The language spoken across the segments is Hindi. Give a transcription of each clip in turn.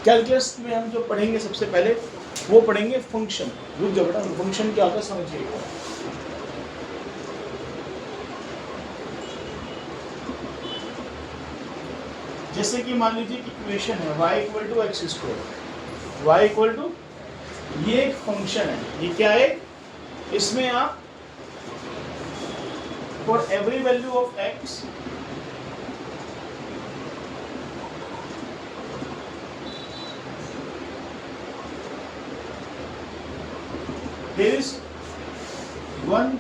कैलकुलस में हम जो पढ़ेंगे सबसे पहले वो पढ़ेंगे फंक्शन। रुक जाओ बेटा, फंक्शन क्या होता है समझिएगा। जैसे कि मान लीजिए कि इक्वेशन है y equal to x square, y equal to, ये एक फंक्शन है, ये क्या है, इसमें आप for every value of x there is one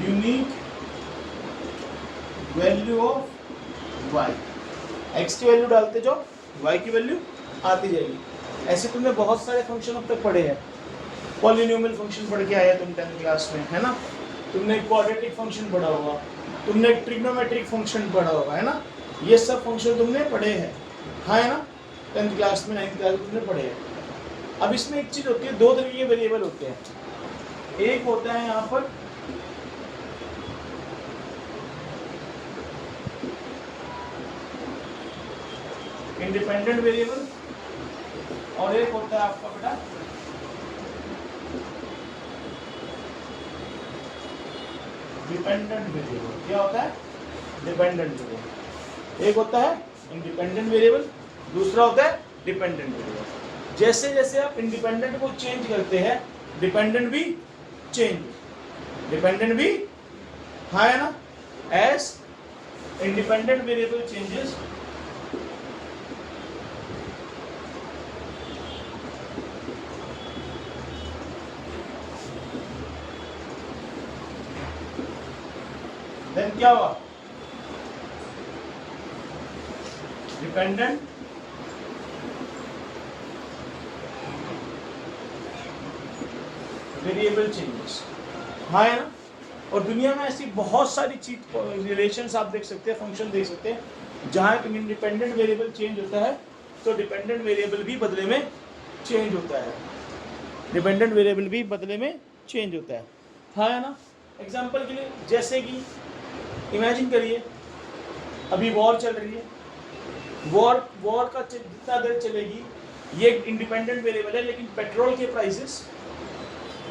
unique value of y। x की वैल्यू डालते जाओ, y की वैल्यू आती जाएगी। ऐसे तुमने बहुत सारे फंक्शन अब तक पढ़े हैं। पॉलिनोमियल फंक्शन पढ़ के आया तुम 10th क्लास में, है ना। तुमने एक क्वाड्रेटिक फंक्शन पढ़ा होगा, तुमने एक ट्रिग्नोमेट्रिक फंक्शन पढ़ा होगा, है ना। ये सब फंक्शन तुमने पढ़े हैं, हाँ है ना, 10th क्लास में 9th क्लास में तुमने पढ़े हैं। अब इसमें एक चीज होती है, दो तरीके के वेरिएबल होते हैं। एक होता है यहाँ पर इंडिपेंडेंट वेरिएबल और एक होता है आपका बेटा डिपेंडेंट वेरिएबल। क्या होता है? Dependent variable. एक होता है इंडिपेंडेंट वेरिएबल, दूसरा होता है डिपेंडेंट वेरिएबल। जैसे जैसे आप इंडिपेंडेंट को चेंज करते हैं, डिपेंडेंट भी चेंज, डिपेंडेंट भी, हाँ है ना। As independent variable changes, then क्या हुआ, डिपेंडेंट वेरिएबल चेंजेस, हाँ है ना। और दुनिया में ऐसी बहुत सारी चीज रिलेशंस आप देख सकते हैं, फंक्शन देख सकते हैं, जहाँ एक इंडिपेंडेंट वेरिएबल चेंज होता है तो डिपेंडेंट वेरिएबल भी बदले में चेंज होता है, डिपेंडेंट वेरिएबल भी बदले में चेंज होता है, हाँ है ना। एग्जाम्पल के लिए जैसे कि इमेजिन करिए अभी वॉर चल रही है, वॉर का जितना देर चलेगी ये एक इंडिपेंडेंट वेरिएबल है, लेकिन पेट्रोल के प्राइसेस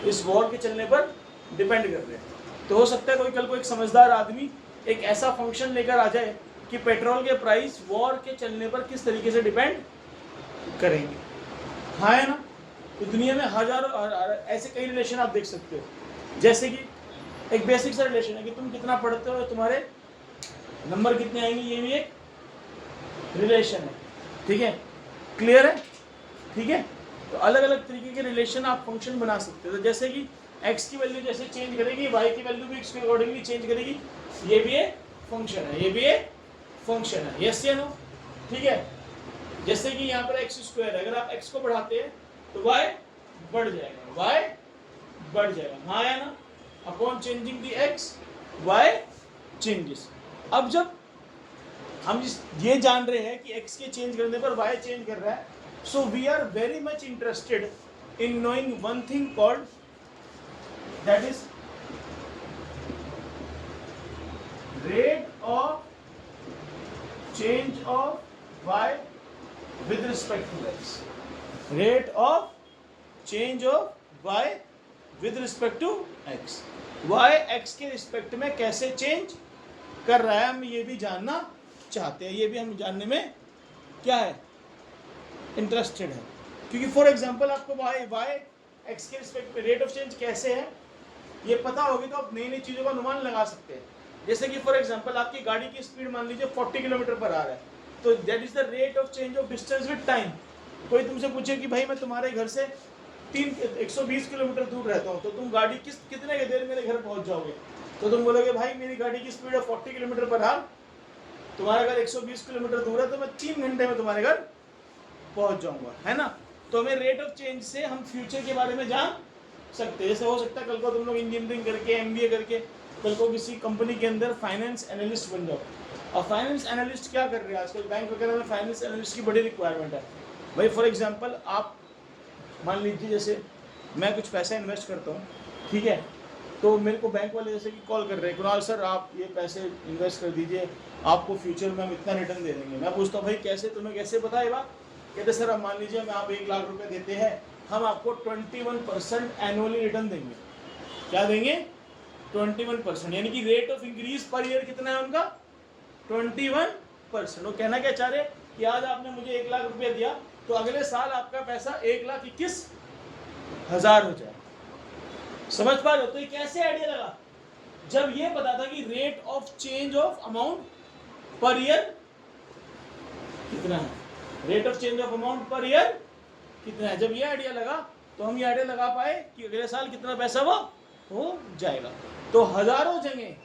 इस वॉर के चलने पर डिपेंड कर रहे हैं। तो हो सकता है कोई कल को एक समझदार आदमी एक ऐसा फंक्शन लेकर आ जाए कि पेट्रोल के प्राइस वॉर के चलने पर किस तरीके से डिपेंड करेंगे, हाँ है ना। तो दुनिया में हजारों ऐसे कई रिलेशन आप देख सकते हो। जैसे कि एक बेसिक सा रिलेशन है कि तुम कितना पढ़ते हो, तुम्हारे नंबर कितने आएंगे, ये भी एक रिलेशन है, ठीक है, क्लियर है, ठीक है। तो अलग अलग तरीके के रिलेशन आप फंक्शन बना सकते हो। तो जैसे कि x की वैल्यू जैसे चेंज करेगी, y की वैल्यू भी x के अकॉर्डिंगली चेंज करेगी, ये भी एक फंक्शन है, ये भी एक फंक्शन है, यस या नो, ठीक है। जैसे कि यहाँ पर x स्क्वायर है, अगर आप x को बढ़ाते हैं तो y बढ़ जाएगा, y बढ़ जाएगा, हाँ है ना। Upon changing the x y changes. अब जब हम ये जान रहे हैं कि x के चेंज करने पर y चेंज कर रहा है, so we are very much interested in knowing one thing called, that is rate of change of y with respect to x, rate of change of y with respect to x, y x के रिस्पेक्ट में कैसे चेंज कर रहा है, हम ये भी जानना चाहते हैं, ये भी हम जानने में क्या है, इंटरेस्टेड है। क्योंकि फॉर एग्जांपल आपको y x के रिस्पेक्ट में रेट ऑफ चेंज कैसे है ये पता होगी तो आप नई नई चीज़ों का अनुमान लगा सकते हैं। जैसे कि फॉर एग्जांपल आपकी गाड़ी की स्पीड मान लीजिए 40 किलोमीटर पर आ रहा है, तो that is the rate of change of distance with time. कोई तुमसे पूछे कि भाई मैं तुम्हारे घर से 120 किलोमीटर दूर रहता हूँ, तो तुम गाड़ी कितने के देर मेरे घर पहुँच जाओगे, तो तुम बोलोगे भाई मेरी गाड़ी की स्पीड है 40 किलोमीटर पर आवर, तुम्हारा घर 120 किलोमीटर दूर है, तो मैं 3 घंटे में तुम्हारे घर पहुँच जाऊँगा, है ना। तो हमें रेट ऑफ चेंज से हम फ्यूचर के बारे में जान सकते हैं। जैसे हो सकता है कल को तुम लोग इंजीनियरिंग करके MBA करके कल को किसी कंपनी के अंदर फाइनेंस एनालिस्ट बन जाओ। और फाइनेंस एनालिस्ट क्या कर रहे हैं आजकल बैंक वगैरह में, फाइनेंस एनालिस्ट की बड़ी रिक्वायरमेंट है भाई। फॉर एग्जांपल आप मान लीजिए जैसे मैं कुछ पैसा इन्वेस्ट करता हूँ, ठीक है, तो मेरे को बैंक वाले जैसे कि कॉल कर रहे हैं, कुणाल सर आप ये पैसे इन्वेस्ट कर दीजिए, आपको फ्यूचर में हम इतना रिटर्न दे देंगे। मैं पूछता हूँ भाई कैसे, तुम्हें कैसे पता है बात, कहते सर अब मान लीजिए मैं आप 1 लाख रुपए देते हैं, हम आपको 21% एनुअली रिटर्न देंगे। क्या देंगे? 21%, यानी कि rate of increase per year कितना है उनका? 21%। वो कहना क्या चाह रहे कि आज आपने मुझे 1 लाख रुपया दिया तो अगले साल आपका पैसा 1,21,000 हो जाए। समझ पा रहे हो? तो ये कैसे आइडिया लगा? जब ये पता था कि rate of change of amount per year कितना है, rate of change of amount per year कितना है, जब ये आइडिया लगा तो हम ये आइडिया लगा पाए कि अगले साल कितना पैसा वो हो जाएगा। तो हजारों जगह,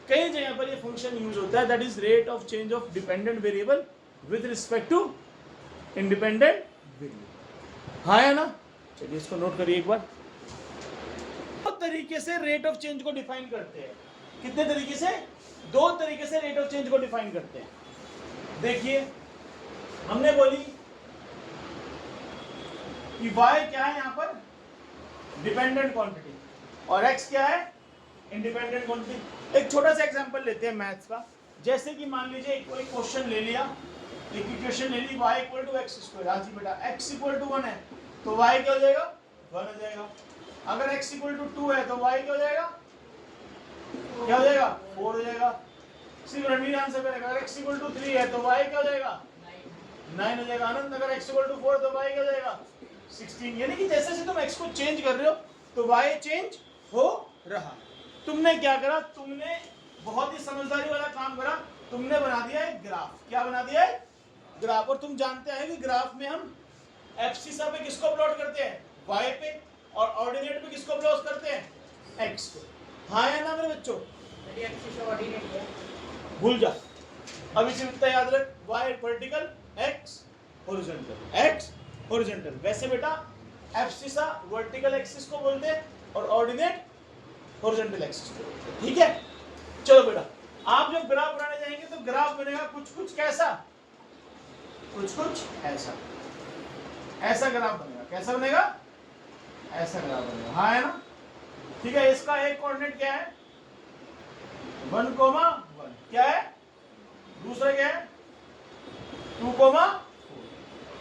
कई जगह पर ये फंक्शन यूज होता है, that is rate of change of dependent variable with respect to independent variable. हाँ है ना? चलिए इसको नोट करिए एक बार। दो तरीके से रेट ऑफ चेंज को डिफाइन करते हैं। कितने तरीके से? 2 तरीके से रेट ऑफ चेंज को डिफाइन करते हैं। देखिए, हमने बोली कि y क्या है यहां पर? डिपेंडेंट क्वांटिटी, और x क्या है? Independent quantity. एक छोटा सा एग्जांपल लेते हैं मैथ्स का। जैसे कि मान लीजिए कोई क्वेश्चन ले लिया, एक इक्वेशन ले ली y = x²। हाँ जी बेटा, x = 1 है तो y क्या हो जाएगा? 1 हो जाएगा। अगर x = 2 है तो y क्या हो जाएगा? क्या हो जाएगा? 4 हो जाएगा। सिर्फ रणवीर आंसर करेगा। अगर x = 3 है तो y क्या हो जाएगा? 9 हो जाएगा। आनंद, अगर x = 4 तो y क्या हो जाएगा? 16। यानी कि जैसे जैसे तुम x को चेंज कर रहे हो तो y चेंज हो रहा। तुमने क्या करा? तुमने बहुत ही समझदारी वाला काम करा, तुमने बना दिया है ग्राफ। क्या बना दिया है? ग्राफ। और तुम जानते हैं कि ग्राफ में हम एब्सिसा पे किसको प्लॉट करते हैं? y पे। और ऑर्डिनेट पे किसको प्लॉट करते हैं? x को। हाँ या ना मेरे बच्चों? भूल जा, अब इसे इतना याद रख, y vertical, x horizontal, x horizontal. वैसे बेटा एब्सिसा वर्टिकल एक्सिस को बोलते हैं और ऑर्डिनेट हॉरिजॉन्टल एक्सिस को बोलते हैं। ठीक है, चलो बेटा, आप जब ग्राफ बनाने जाएंगे तो ग्राफ बनेगा कुछ कुछ कैसा? कुछ कुछ ऐसा। ऐसा ग्राफ बनेगा। कैसा बनेगा? ऐसा ग्राफ बनेगा। हाँ है ना? ठीक है, इसका एक कोऑर्डिनेट क्या है? 1,1। क्या है? दूसरा क्या है? 2,4।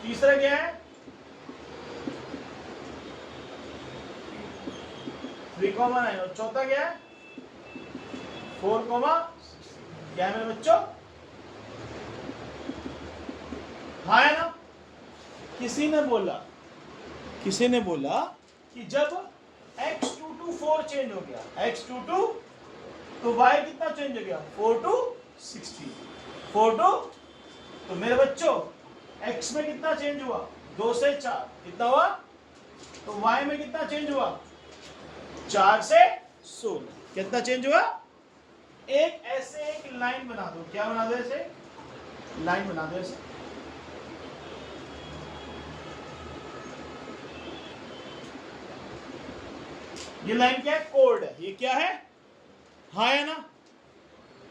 तीसरा क्या है? 3,9। और चौथा क्या है? 4, क्या है मेरे बच्चों? हाँ है ना? किसी ने बोला कि जब x2 to 4 चेंज हो गया, x2 to, तो y कितना चेंज हो गया? 4 to 16। 4 to, तो मेरे बच्चों x में कितना चेंज हुआ? 2 से 4। कितना हुआ? तो y में कितना चेंज हुआ? 4 से 16। कितना चेंज हुआ? एक ऐसे एक लाइन बना दो। क्या बना दो? ऐसे लाइन बना दो। ऐसे ये लाइन क्या है? कोड है। ये क्या है? हाँ है ना?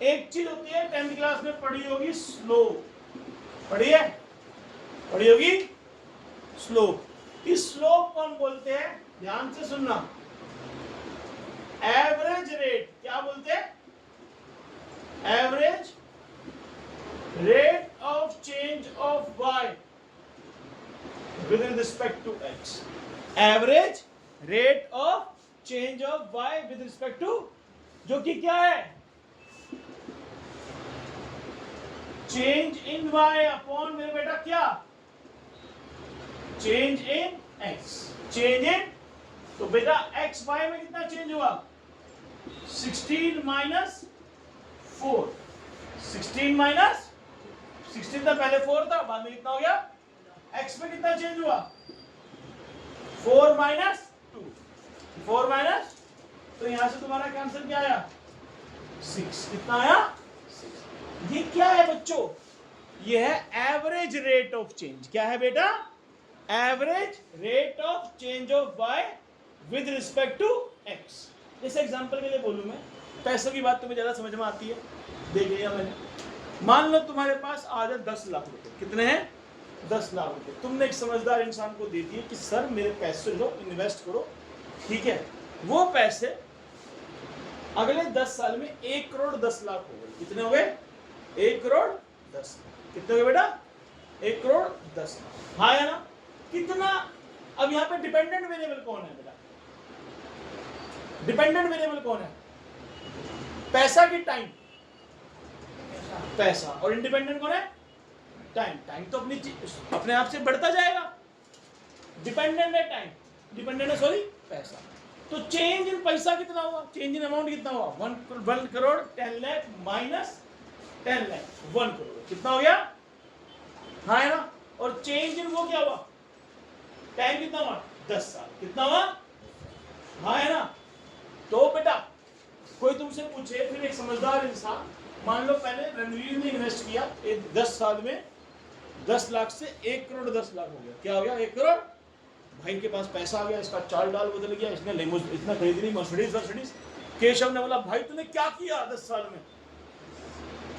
एक चीज होती है 10th क्लास में पढ़ी होगी, स्लोप। पढ़ी है? पढ़ी होगी स्लोप। इस स्लोप को हम बोलते हैं, ध्यान से सुनना, एवरेज रेट। क्या बोलते हैं? Average rate of change of y with respect to x। Average rate of change of y with respect to, जो कि क्या है? चेंज इन y अपॉन मेरे बेटा क्या? Change in x। Change in, तो बेटा x y में कितना चेंज हुआ? 16 माइनस 4। 16 माइनस 16 था, पहले 4 था, बाद में कितना हो गया? x में कितना चेंज हुआ? 4 माइनस 2। 4 माइनस, तो यहां से तुम्हारा आंसर क्या आया? 6। कितना आया? 6। ये क्या है बच्चों? ये है एवरेज रेट ऑफ चेंज। क्या है बेटा? Average rate of change of y with respect to x। जैसे एग्जांपल के लिए बोलूं मैं, पैसों की बात तुम्हें ज्यादा समझ में आती है, देख लिया मैंने। मान लो तुम्हारे पास आज 10 लाख रुपए। कितने हैं? 10 लाख रुपए। तुमने एक समझदार इंसान को दे दिए कि सर मेरे पैसे लो, इन्वेस्ट करो। ठीक है, वो पैसे अगले 10 साल में 1 करोड़ 10 लाख हो गए। कितने हो गए? 1 करोड़ 10 लाख। कितने हो गए बेटा? 1,10,00,000। हाँ है ना? कितना? अब यहाँ पे डिपेंडेंट वेरिएबल कौन है बेटा? डिपेंडेंट वेरिएबल कौन है? पैसा की टाइम? पैसा। और इंडिपेंडेंट कौन है? टाइम। टाइम तो अपने आप से बढ़ता जाएगा। डिपेंडेंट है टाइम, डिपेंडेंट है सॉरी पैसा। तो चेंज इन पैसा कितना हुआ? चेंज इन अमाउंट कितना हुआ? 1 करोड़ 10 लाख माइनस 10 लाख 1 करोड़। कितना हो गया? हाँ है ना? और चेंज इन वो क्या हुआ? टाइम कितना हुआ? 10 साल। कितना हुआ? हाँ है ना? तो बेटा कोई तुमसे पूछे, फिर एक समझदार इंसान, मान लो पहले रणवीर ने इन्वेस्ट किया 10 साल में 10 लाख से 1 करोड़ 10 लाख हो गया। क्या हो गया? 1 करोड़। भाई के पास पैसा आ गया, इसका चाल डाल बदल गया, इसने इतना खरीद ली मर्सिडीज। केशव ने बोला भाई तूने क्या किया 10 साल में?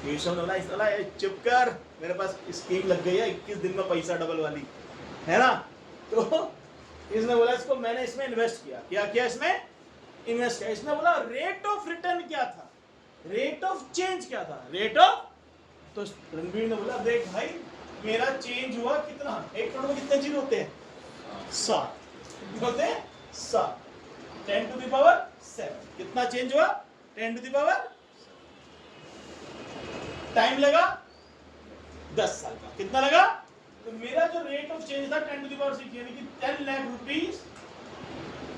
केशव ने बोला चुप कर, मेरे पास स्कीम लग गई है 21 दिन में पैसा डबल वाली, है ना? तो इसने बोला इसको मैंने इसमें इन्वेस्ट किया। क्या किया इसमें? इन्वेस्ट किया। इसने बोला रेट ऑफ रिटर्न क्या था? रेट ऑफ चेंज क्या था? Rate of. तो रणवीर ने बोला देख भाई मेरा चेंज हुआ कितना? 1 करोड़ में कितने चीज होते हैं? 7 होते हैं 7। 10 to the power 7। कितना चेंज हुआ? 10 to the power। टाइम लगा 10 साल का। कितना लगा? तो मेरा जो रेट ऑफ चेंज था 10 to the power 6, यानी कि 10 लाख रुपीस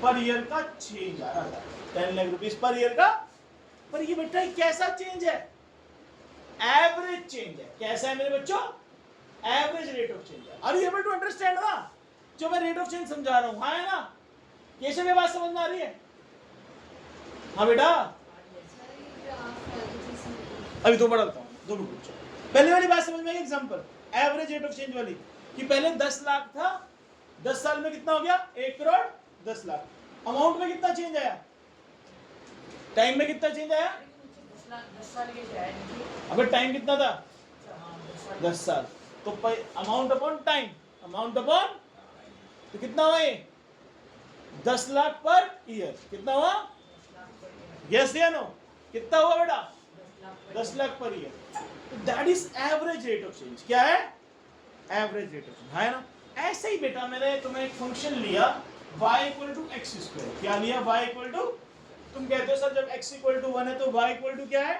पर ईयर का चेंज आ रहा था। 10 लाख रुपीस पर ईयर का। पर ये बेटा कैसा चेंज है? एवरेज चेंज है। कैसा है मेरे बच्चों? एवरेज रेट ऑफ चेंज है। Are you able to understand ना जो मैं रेट ऑफ चेंज समझा रहा हूं? हाँ है ना? कैसे में बात समझ में आ रही है? हाँ बेटा अभी तो बढ़ाता हूँ, 2 मिनट पूछो। पहले वाली बात समझ में आई? Example average rate of change वाली कि पहले 10 लाख था, 10 साल में कितना हो गया? 1 करोड़ 10 लाख। अमाउंट में कितना चेंज आया? टाइम में कितना चेंज आया? 10 साल के। अगर टाइम कितना था? 10 साल। तो amount upon time, amount upon, तो कितना हुआ ये? 10 लाख पर ईयर। कितना हुआ? यस या नो? कितना हुआ बेटा? 10 लाख पर ईयर। तो that is average rate of change. क्या है? एवरेज रेट ऑफ चेंज, है ना? ऐसे ही बेटा मैंने तुम्हें एक फंक्शन लिया y equal to x square. क्या लिया? y इक्वल टू, तुम कहते हो सर जब x इक्वल टू 1 है तो y इक्वल टू क्या है?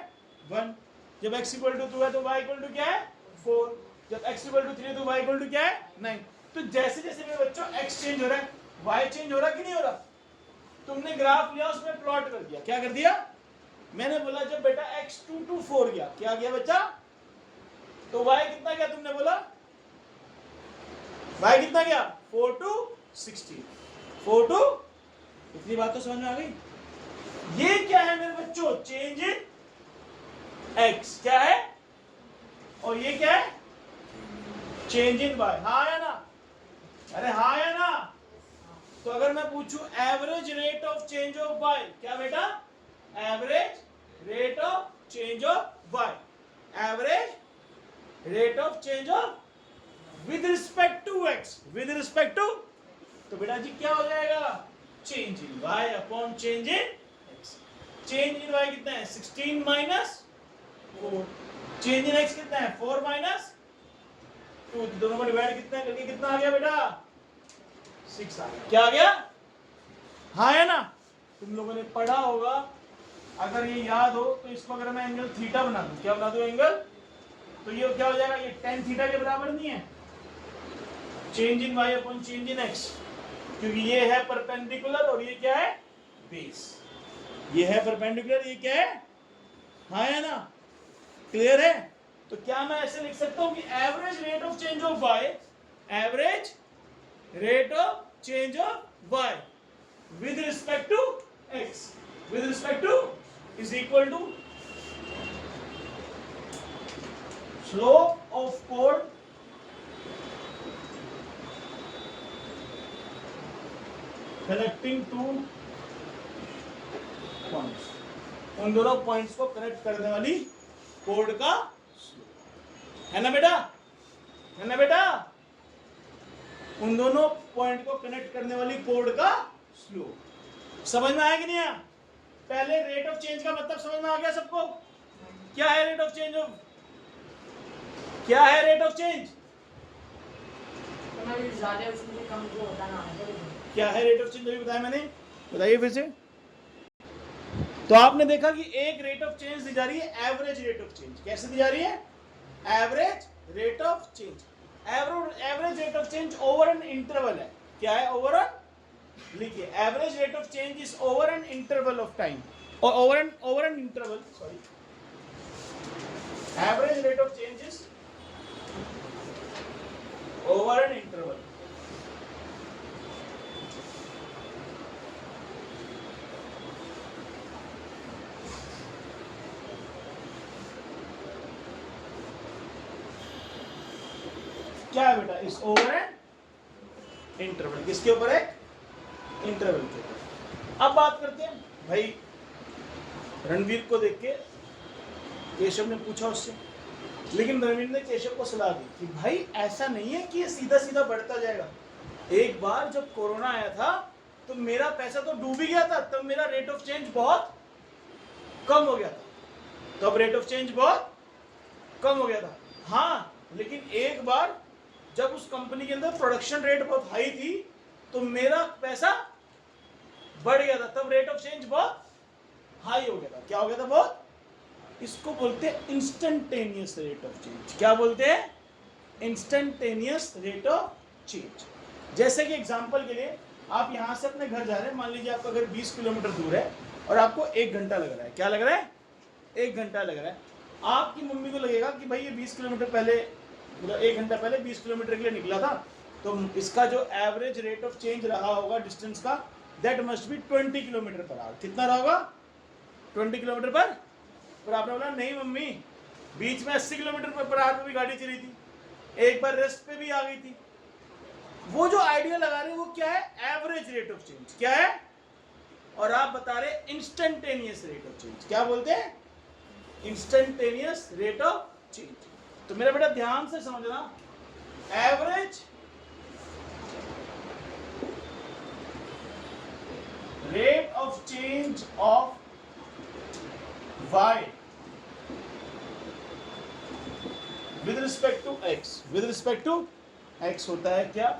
1। जब x इक्वल टू 2 है तो y इक्वल टू क्या है? 4। जब x इक्वल टू 3 है तो y इक्वल टू क्या है? 9। तो जैसे जैसे मेरे बच्चों x चेंज हो रहा है y चेंज हो रहा कि नहीं हो रहा? तुमने ग्राफ लिया उसमें प्लॉट कर दिया। क्या कर दिया? मैंने बोला जब बेटा x 2 to 4 गया, क्या गया बच्चा? तो y कितना गया? तुमने बोला y कितना गया? 4 to 16। 4 to, इतनी बात तो समझ में आ गई? ये क्या है मेरे बच्चों? Change in x। क्या है? और ये क्या है? Change in y। हाँ है ना? अरे हाँ है ना? तो अगर मैं पूछूं average rate of change of y, क्या बेटा? Average rate of change of y। Average rate of change of with respect to x। With respect to, तो बेटा जी क्या हो जाएगा? Change in y upon change in x। Change in y कितना है? 16 माइनस 4। चेंज इन x कितना है? 4 माइनस 2। दोनों को डिवाइड कितना करके कितना आ गया बेटा? 6 आ गया। क्या आ गया? हाँ है ना? तुम लोगों ने पढ़ा होगा, अगर ये याद हो तो इसको अगर मैं एंगल थीटा बना दूं, क्या बना दूं एंगल? तो ये क्या हो जाएगा? ये tan थीटा के बराबर नहीं है change in y upon change in x, क्योंकि ये है परपेंडिकुलर और ये क्या है? बेस। ये है परपेंडिकुलर, ये क्या है? हाँ है ना? क्लियर है? तो क्या मैं ऐसे लिख सकता हूं कि average rate of change of y, average rate of change of y with respect to x, with respect to is equal to slope of chord connecting two points। उन दोनों पॉइंट्स को कनेक्ट करने वाली कोड का स्लोप, है ना बेटा? है ना बेटा? उन दोनों पॉइंट को कनेक्ट करने वाली कोड का स्लोप। समझ में आया कि नहीं आया? पहले रेट ऑफ चेंज का मतलब समझ में आ गया सबको? क्या है रेट ऑफ चेंज ऑफ, क्या है रेट ऑफ चेंज? ज्यादा उसमें कम जो होता ना है तो क्या है रेट ऑफ चेंज, अभी बताया मैंने, बताइए फिर से। तो आपने देखा कि एक रेट ऑफ चेंज दी जा रही है एवरेज रेट ऑफ चेंज। कैसे दी जा रही है? Average rate of change. Average rate of change over an interval है। क्या है? ओवर एन, लिखिए, average rate of change is over an interval of time, और over an interval, sorry, average rate of change is over an interval. क्या है बेटा? इस ओवर एन इंटरवल। किसके ऊपर है? इंटरवल के ऊपर। अब बात करते हैं भाई, रणवीर को देख के केशव ने पूछा उससे, लेकिन रणवीर ने केशव को सलाह दी कि भाई ऐसा नहीं है कि ये सीधा सीधा बढ़ता जाएगा। एक बार जब कोरोना आया था तो मेरा पैसा तो डूब ही गया था, तब मेरा रेट ऑफ चेंज बहुत कम हो गया था, तब रेट ऑफ चेंज बहुत कम हो गया था। हाँ, लेकिन एक बार जब उस कंपनी के अंदर प्रोडक्शन रेट बहुत हाई थी तो मेरा पैसा बढ़ गया था, तब रेट ऑफ चेंज बहुत हाई हो गया था। क्या हो गया था? बहुत। इसको बोलते हैं इंस्टेंटेनियस रेट ऑफ चेंज। क्या बोलते हैं? Instantaneous rate of change. जैसे कि एग्जांपल के लिए, आप यहां से अपने घर जा रहे हैं, मान लीजिए आपका घर 20 किलोमीटर दूर है और आपको 1 घंटा लग रहा है। क्या लग रहा है? 1 घंटा लग रहा है। आपकी मम्मी को लगेगा कि भाई ये 20 किलोमीटर पहले, मतलब 1 घंटा पहले 20 किलोमीटर के लिए निकला था, तो इसका जो एवरेज रेट ऑफ चेंज रहा होगा डिस्टेंस का, that must be 20 kilometre per hour. कितना रहा होगा? 20 किलोमीटर पर आपने बोला नहीं मम्मी, बीच में 80 किलोमीटर पर आवर पे भी गाड़ी चली थी, एक बार रेस्ट पे भी आ गई थी। वो जो आइडिया लगा रहे हैं वो क्या है? Average rate of change. क्या है? और आप बता रहे इंस्टेंटेनियस रेट ऑफ चेंज। क्या बोलते हैं? Instantaneous rate of change. तो मेरा बेटा ध्यान से समझना, average rate of change of y with respect to x, with respect to x होता है क्या?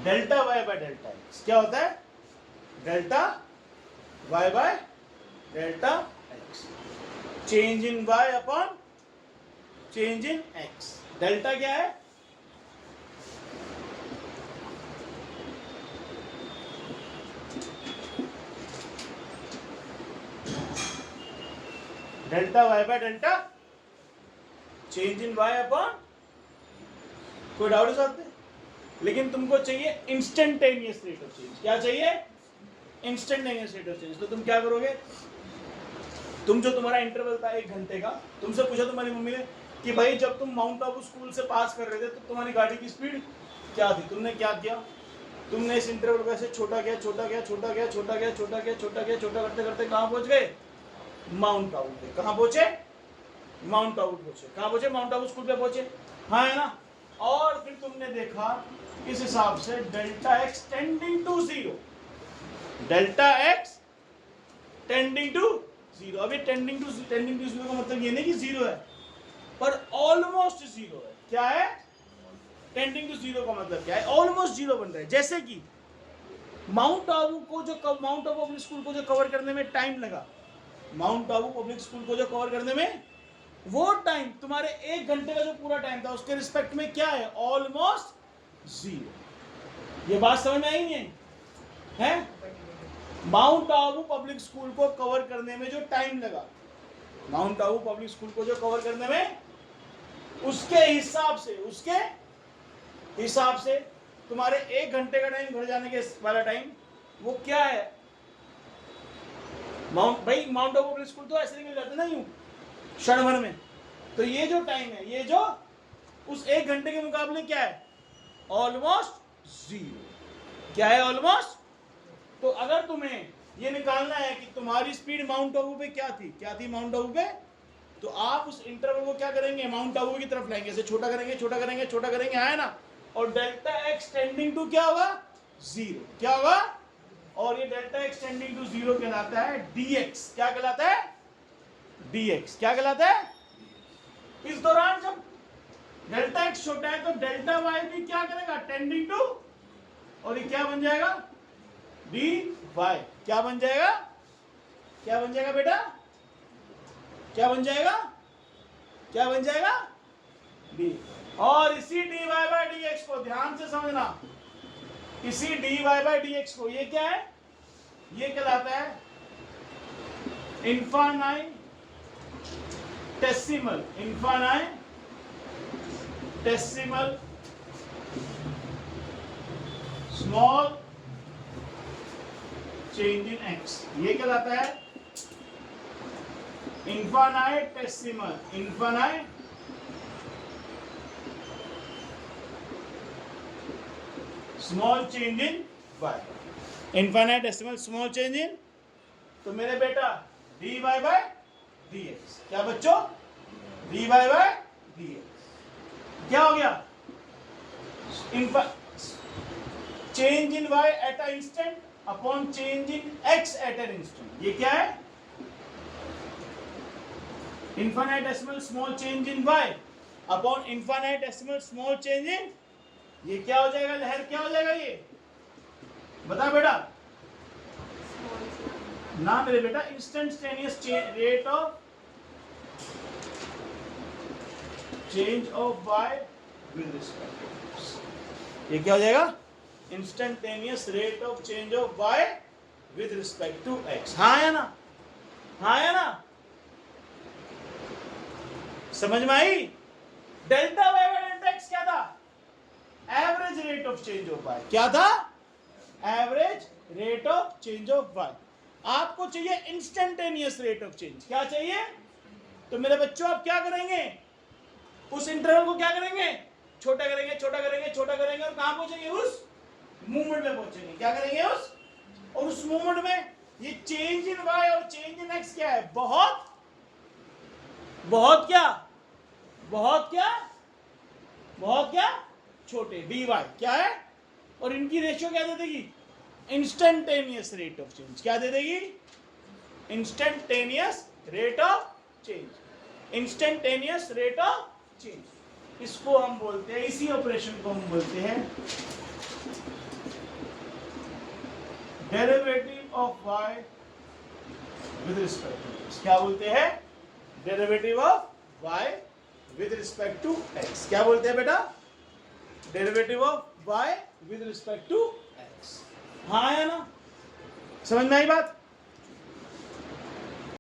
Delta y by delta x। क्या होता है? Delta y by delta x। Change in y upon change in x। Delta क्या है? Delta y by delta change in y upon, कोई डाउट इस बात में? लेकिन तुमको चाहिए इंस्टेंटेनियस रेट ऑफ चेंज। क्या चाहिए? Instantaneous rate of change. तो तुम क्या करोगे? तुम जो तुम्हारा इंटरवल था 1 घंटे का, तुमसे पूछा तुम्हारी मम्मी ने कि भाई जब तुम माउंट आबू स्कूल से पास कर रहे थे तो तुम्हारी गाड़ी की स्पीड क्या थी? तुमने क्या किया? तुमने इस इंटरवल को ऐसे छोटा किया, छोटा किया, छोटा किया, छोटा किया, छोटा किया, छोटा किया, छोटा करते करते कहाँ पहुंच गए? माउंट आबू पे। कहाँ पहुंचे? माउंट आबू पहुंचे। कहाँ पहुंचे? माउंट आबू स्कूल पे पहुंचे। हाँ है ना? और फिर तुमने देखा इस हिसाब से delta x tending to 0, delta x tending to 0। अभी टेंडिंग टू 0 का मतलब ये नहीं कि 0 है, पर ऑलमोस्ट 0 है। क्या है? टेंडिंग टू 0 का मतलब क्या है? ऑलमोस्ट 0 बन रहा है। जैसे कि माउंट आबू को जो, माउंट आबू अपने स्कूल को जो कवर करने में टाइम लगा, माउंट आबू पब्लिक स्कूल को जो कवर करने में, वो टाइम तुम्हारे 1 घंटे का जो पूरा टाइम था उसके रिस्पेक्ट में क्या है? ऑलमोस्ट 0। ये बात समझ में आई नहीं है? माउंट आबू पब्लिक स्कूल को कवर करने में जो टाइम लगा, माउंट आबू पब्लिक स्कूल को जो कवर करने में, उसके हिसाब से तुम्हारे 1 घंटे का टाइम घर जाने के वाला टाइम वो क्या है? माउंट आबू पब्लिक स्कूल तो ऐसे निकल जाते ना यूं क्षण भर में। तो ये जो टाइम है, ये जो उस 1 घंटे के मुकाबले क्या है? ऑलमोस्ट 0। क्या है? ऑलमोस्ट। तो अगर तुम्हें ये निकालना है कि तुम्हारी स्पीड माउंट आबू पे क्या थी, क्या थी माउंट आबू पे, तो आप उस इंटरवल को क्या करेंगे? माउंट आबू की तरफ लाएंगे, ऐसे छोटा करेंगे, छोटा करेंगे, छोटा करेंगे, है ना? और डेल्टा एक्स टेंडिंग टू क्या होगा? 0। क्या होगा? और ये डेल्टा एक्स टेंडिंग टू 0 कहलाता है dx। क्या कहलाता है? dx। क्या कहलाता है? इस दौरान जब डेल्टा एक्स छोटा है तो डेल्टा वाई भी क्या करेगा, टेंडिंग टू, और ये क्या बन जाएगा, डी वाई। क्या बन जाएगा, क्या बन जाएगा बेटा, क्या बन जाएगा, क्या बन जाएगा, डी। और इसी d y by d x को ध्यान से समझना, इसी d y by d x को, ये क्या है, ये कहलाता है infinitesimal, infinitesimal small change in x. ये कहलाता है infinitesimal, small change in y, infinitesimal small change in. तो मेरे बेटा d y by d x, क्या बच्चों, d y by d x क्या हो गया, change in y at a instant upon change in x at an instant. ये क्या है, infinitesimal small change in y upon infinitesimal small change in, ये क्या हो जाएगा, लहर क्या हो जाएगा, ये बता बेटा ना मेरे बेटा, instantaneous rate of change of y with respect. ये क्या हो जाएगा, instantaneous rate of change of y with respect to x. हाँ या ना, हाँ या ना, समझ में आई। Delta y by delta x क्या था, average rate of change of y. क्या था, average rate of change of y. आपको चाहिए इंस्टेंटेनियस रेट ऑफ चेंज, क्या चाहिए, तो मेरे बच्चों आप क्या करेंगे, उस इंटरवल को क्या करेंगे, छोटा करेंगे, छोटा करेंगे, छोटा करेंगे, और कहां पहुंचेंगे, उस मूवमेंट में पहुंचेंगे। क्या करेंगे, उस, और उस मूवमेंट में ये चेंज इन वाई और चेंज इन एक्स क्या है, बहुत बहुत क्या, बहुत क्या, बहुत क्या छोटे, डी वाई क्या है, और इनकी रेशियो क्या दे देगी, इंस्टेंटेनियस रेट ऑफ चेंज। क्या दे देगी, instantaneous rate of change, instantaneous rate of change. इसको हम बोलते हैं, इसी ऑपरेशन को हम बोलते हैं derivative of y with respect to x. क्या बोलते हैं, derivative of y with respect to x. क्या बोलते हैं बेटा, derivative of y with respect to x. हाँ या ना, समझ में आई बात।